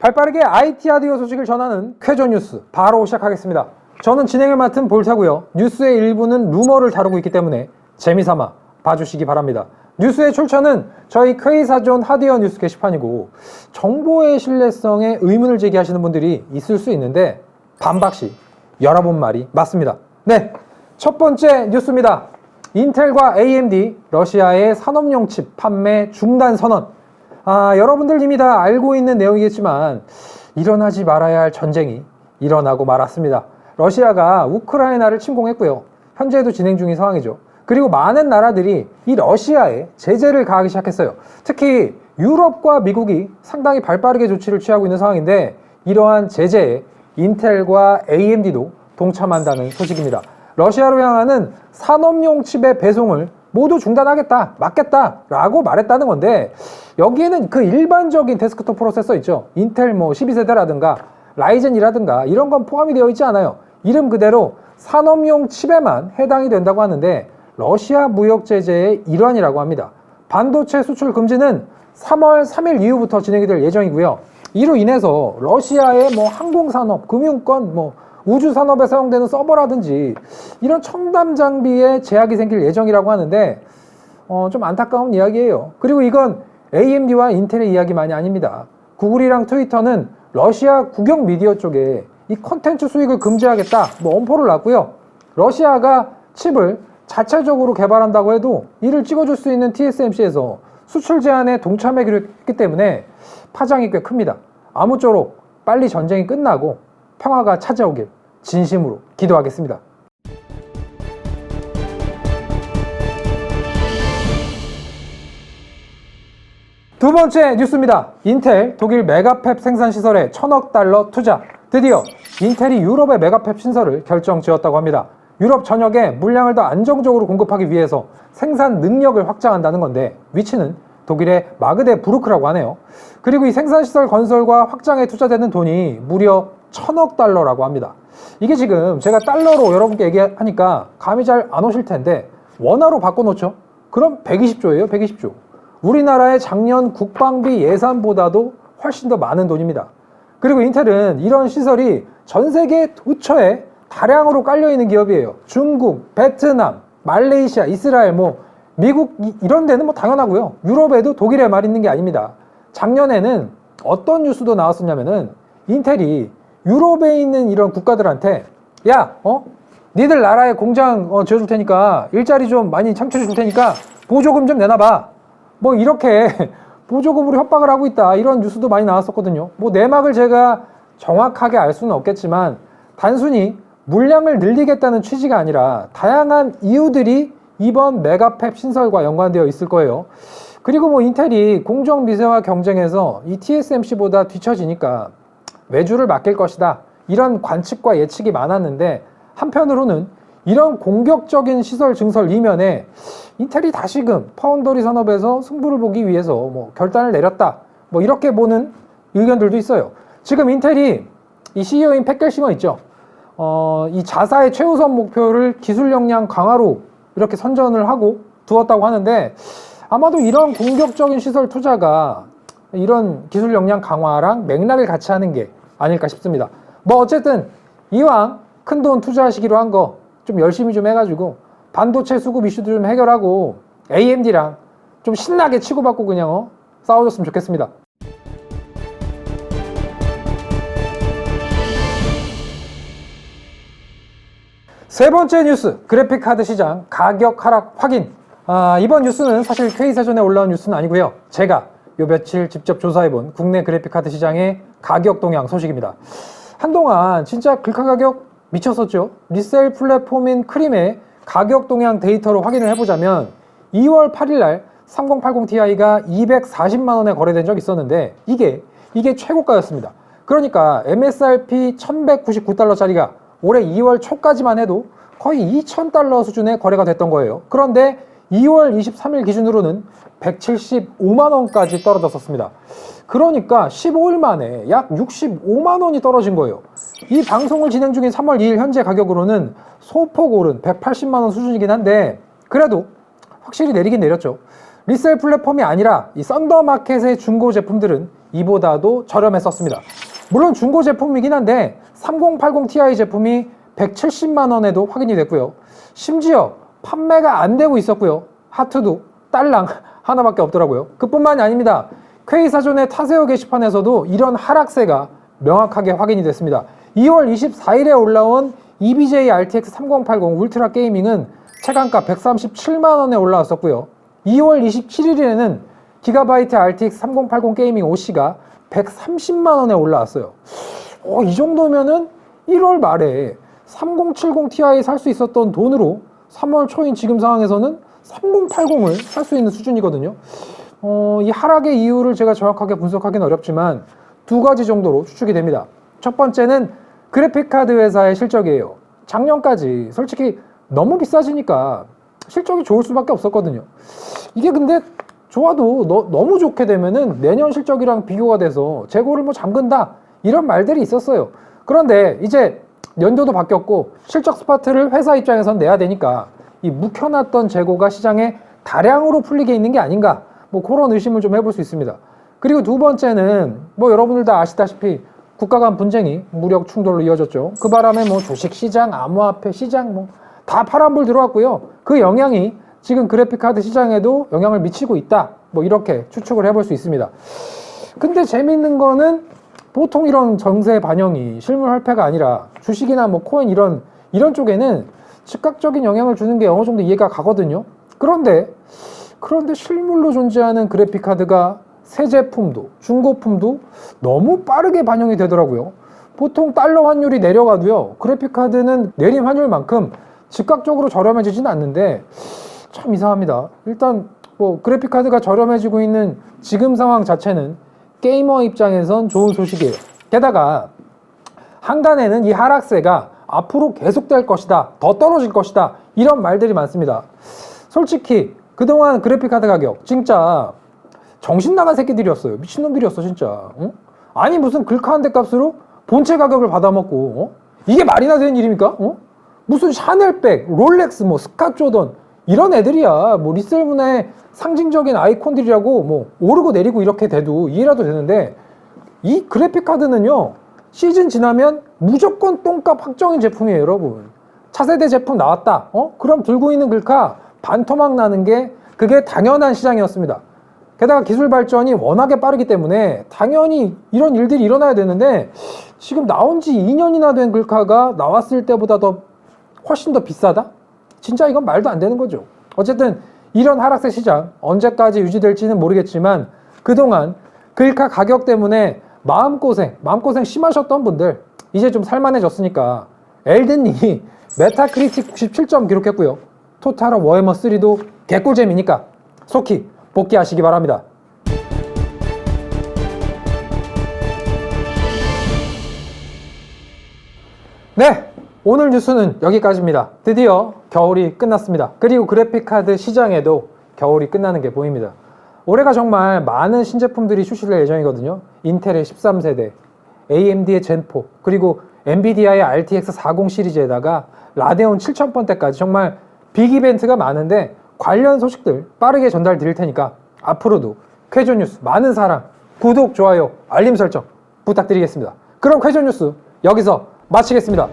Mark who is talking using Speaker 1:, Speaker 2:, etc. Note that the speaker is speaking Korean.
Speaker 1: 발빠르게 IT 아디오 소식을 전하는 쾌조 뉴스 바로 시작하겠습니다. 저는 진행을 맡은 볼타고요. 뉴스의 일부는 루머를 다루고 있기 때문에 재미삼아 봐주시기 바랍니다. 뉴스의 출처는 저희 K사전 하드웨어 뉴스 게시판이고 정보의 신뢰성에 의문을 제기하시는 분들이 있을 수 있는데 반박시 열어본 말이 맞습니다. 네, 첫 번째 뉴스입니다. 인텔과 AMD 러시아의 산업용 칩 판매 중단 선언. 여러분들 이미 다 알고 있는 내용이겠지만 일어나지 말아야 할 전쟁이 일어나고 말았습니다. 러시아가 우크라이나를 침공했고요. 현재도 진행 중인 상황이죠. 그리고 많은 나라들이 이 러시아에 제재를 가하기 시작했어요. 특히 유럽과 미국이 상당히 발빠르게 조치를 취하고 있는 상황인데 이러한 제재에 인텔과 AMD도 동참한다는 소식입니다. 러시아로 향하는 산업용 칩의 배송을 모두 중단하겠다, 막겠다라고 말했다는 건데 여기에는 그 일반적인 데스크톱 프로세서 있죠. 인텔 12세대라든가 라이젠이라든가 이런 건 포함이 되어 있지 않아요. 이름 그대로 산업용 칩에만 해당이 된다고 하는데 러시아 무역 제재의 일환이라고 합니다. 반도체 수출 금지는 3월 3일 이후부터 진행이 될 예정이고요. 이로 인해서 러시아의 항공산업, 금융권, 우주산업에 사용되는 서버라든지 이런 첨단 장비에 제약이 생길 예정이라고 하는데 좀 안타까운 이야기예요. 그리고 이건 AMD와 인텔의 이야기만이 아닙니다. 구글이랑 트위터는 러시아 국영 미디어 쪽에 이 콘텐츠 수익을 금지하겠다 엄포를 놨고요. 러시아가 칩을 자체적으로 개발한다고 해도 이를 찍어줄 수 있는 TSMC에서 수출 제한에 동참하기로 했기 때문에 파장이 꽤 큽니다. 아무쪼록 빨리 전쟁이 끝나고 평화가 찾아오길 진심으로 기도하겠습니다. 두 번째 뉴스입니다. 인텔 독일 메가팹 생산시설에 1,000억 달러 투자. 드디어 인텔이 유럽의 메가팹 신설을 결정지었다고 합니다. 유럽 전역에 물량을 더 안정적으로 공급하기 위해서 생산 능력을 확장한다는 건데 위치는 독일의 마그데부르크라고 하네요. 그리고 이 생산시설 건설과 확장에 투자되는 돈이 무려 1,000억 달러라고 합니다. 이게 지금 제가 달러로 여러분께 얘기하니까 감이 잘 안 오실 텐데 원화로 바꿔놓죠? 그럼 120조예요, 120조. 우리나라의 작년 국방비 예산보다도 훨씬 더 많은 돈입니다. 그리고 인텔은 이런 시설이 전 세계 도처에 다량으로 깔려있는 기업이에요. 중국, 베트남, 말레이시아, 이스라엘, 미국 이런 데는 당연하고요. 유럽에도 독일에 말 있는 게 아닙니다. 작년에는 어떤 뉴스도 나왔었냐면은 인텔이 유럽에 있는 이런 국가들한테 야, 니들 나라에 공장 지어줄 테니까 일자리 좀 많이 창출해 줄 테니까 보조금 좀 내놔봐. 이렇게 보조금으로 협박을 하고 있다. 이런 뉴스도 많이 나왔었거든요. 내막을 제가 정확하게 알 수는 없겠지만 단순히 물량을 늘리겠다는 취지가 아니라 다양한 이유들이 이번 메가팹 신설과 연관되어 있을 거예요. 그리고 인텔이 공정 미세와 경쟁에서 이 TSMC보다 뒤처지니까 외주를 맡길 것이다. 이런 관측과 예측이 많았는데 한편으로는 이런 공격적인 시설 증설 이면에 인텔이 다시금 파운더리 산업에서 승부를 보기 위해서 결단을 내렸다. 이렇게 보는 의견들도 있어요. 지금 인텔이 이 CEO인 팻 겔싱어 있죠. 이 자사의 최우선 목표를 기술 역량 강화로 이렇게 선전을 하고 두었다고 하는데 아마도 이런 공격적인 시설 투자가 이런 기술 역량 강화랑 맥락을 같이 하는 게 아닐까 싶습니다. 어쨌든 이왕 큰돈 투자하시기로 한 거 좀 열심히 좀 해가지고 반도체 수급 이슈도 좀 해결하고 AMD랑 좀 신나게 치고받고 그냥 싸워줬으면 좋겠습니다. 세 번째 뉴스, 그래픽카드 시장 가격 하락 확인. 이번 뉴스는 사실 K사전에 올라온 뉴스는 아니고요. 제가 요 며칠 직접 조사해본 국내 그래픽카드 시장의 가격 동향 소식입니다. 한동안 진짜 글카 가격 미쳤었죠. 리셀 플랫폼인 크림의 가격 동향 데이터로 확인을 해보자면 2월 8일날 3080ti가 240만원에 거래된 적이 있었는데 이게 최고가였습니다. 그러니까 MSRP 1199달러짜리가 올해 2월 초까지만 해도 거의 2000달러 수준의 거래가 됐던 거예요. 그런데 2월 23일 기준으로는 175만원까지 떨어졌었습니다. 그러니까 15일 만에 약 65만원이 떨어진 거예요. 이 방송을 진행 중인 3월 2일 현재 가격으로는 소폭 오른 180만원 수준이긴 한데 그래도 확실히 내리긴 내렸죠. 리셀 플랫폼이 아니라 이 썬더마켓의 중고 제품들은 이보다도 저렴했었습니다. 물론 중고 제품이긴 한데 3080 Ti 제품이 170만 원에도 확인이 됐고요. 심지어 판매가 안 되고 있었고요. 하트도 딸랑 하나밖에 없더라고요. 그뿐만이 아닙니다. 퀘이사전의 타세어 게시판에서도 이런 하락세가 명확하게 확인이 됐습니다. 2월 24일에 올라온 EVGA RTX 3080 울트라 게이밍은 최강가 137만 원에 올라왔었고요. 2월 27일에는 기가바이트 RTX 3080 게이밍 OC가 130만 원에 올라왔어요. 이 정도면은 1월 말에 3070 Ti 살 수 있었던 돈으로 3월 초인 지금 상황에서는 3080을 살 수 있는 수준이거든요. 이 하락의 이유를 제가 정확하게 분석하기는 어렵지만 두 가지 정도로 추측이 됩니다. 첫 번째는 그래픽카드 회사의 실적이에요. 작년까지 솔직히 너무 비싸지니까 실적이 좋을 수밖에 없었거든요. 이게 근데 좋아도 너무 좋게 되면은 내년 실적이랑 비교가 돼서 재고를 뭐 잠근다 이런 말들이 있었어요. 그런데 이제 연도도 바뀌었고 실적 스파트를 회사 입장에선 내야 되니까 이 묵혀놨던 재고가 시장에 다량으로 풀리게 있는 게 아닌가, 뭐 그런 의심을 좀 해볼 수 있습니다. 그리고 두 번째는 뭐 여러분들 다 아시다시피 국가 간 분쟁이 무력 충돌로 이어졌죠. 그 바람에 뭐 주식시장, 암호화폐 시장 뭐 다 파란불 들어왔고요. 그 영향이 지금 그래픽카드 시장에도 영향을 미치고 있다, 뭐 이렇게 추측을 해볼 수 있습니다. 근데 재밌는 거는 보통 이런 정세 반영이 실물 활패가 아니라 주식이나 뭐 코인 이런 쪽에는 즉각적인 영향을 주는 게 어느 정도 이해가 가거든요. 그런데 실물로 존재하는 그래픽카드가 새 제품도 중고품도 너무 빠르게 반영이 되더라고요. 보통 달러 환율이 내려가도요, 그래픽카드는 내린 환율만큼 즉각적으로 저렴해지진 않는데 참 이상합니다. 일단 뭐 그래픽카드가 저렴해지고 있는 지금 상황 자체는 게이머 입장에선 좋은 소식이에요. 게다가 한간에는 이 하락세가 앞으로 계속될 것이다, 더 떨어질 것이다, 이런 말들이 많습니다. 솔직히 그동안 그래픽카드 가격 진짜 정신 나간 새끼들이었어요. 미친놈들이었어 진짜. 아니 무슨 글카 한 대 값으로 본체 가격을 받아먹고 이게 말이나 되는 일입니까? 무슨 샤넬백, 롤렉스, 뭐 스캇조던 이런 애들이야. 뭐 리셀 문화의 상징적인 아이콘들이라고 뭐 오르고 내리고 이렇게 돼도 이해라도 되는데, 이 그래픽카드는요 시즌 지나면 무조건 똥값 확정인 제품이에요. 여러분, 차세대 제품 나왔다, 그럼 들고 있는 글카 반토막 나는 게 그게 당연한 시장이었습니다. 게다가 기술 발전이 워낙에 빠르기 때문에 당연히 이런 일들이 일어나야 되는데, 지금 나온 지 2년이나 된 글카가 나왔을 때보다 훨씬 더 비싸다? 진짜 이건 말도 안 되는 거죠. 어쨌든 이런 하락세 시장 언제까지 유지될지는 모르겠지만, 그동안 글카 가격 때문에 마음고생 심하셨던 분들 이제 좀 살만해졌으니까, 엘든님이 메타크리틱 97점 기록했고요. 토탈 오브 워해머 3도 개꿀잼이니까 속히 복귀하시기 바랍니다. 네, 오늘 뉴스는 여기까지입니다. 드디어 겨울이 끝났습니다. 그리고 그래픽카드 시장에도 겨울이 끝나는 게 보입니다. 올해가 정말 많은 신제품들이 출시될 예정이거든요. 인텔의 13세대, AMD의 젠4, 그리고 엔비디아의 RTX 40 시리즈에다가 라데온 7000번대까지 정말 빅 이벤트가 많은데, 관련 소식들 빠르게 전달 드릴 테니까 앞으로도 쾌조 뉴스 많은 사랑, 구독, 좋아요, 알림 설정 부탁드리겠습니다. 그럼 쾌조 뉴스 여기서 마치겠습니다.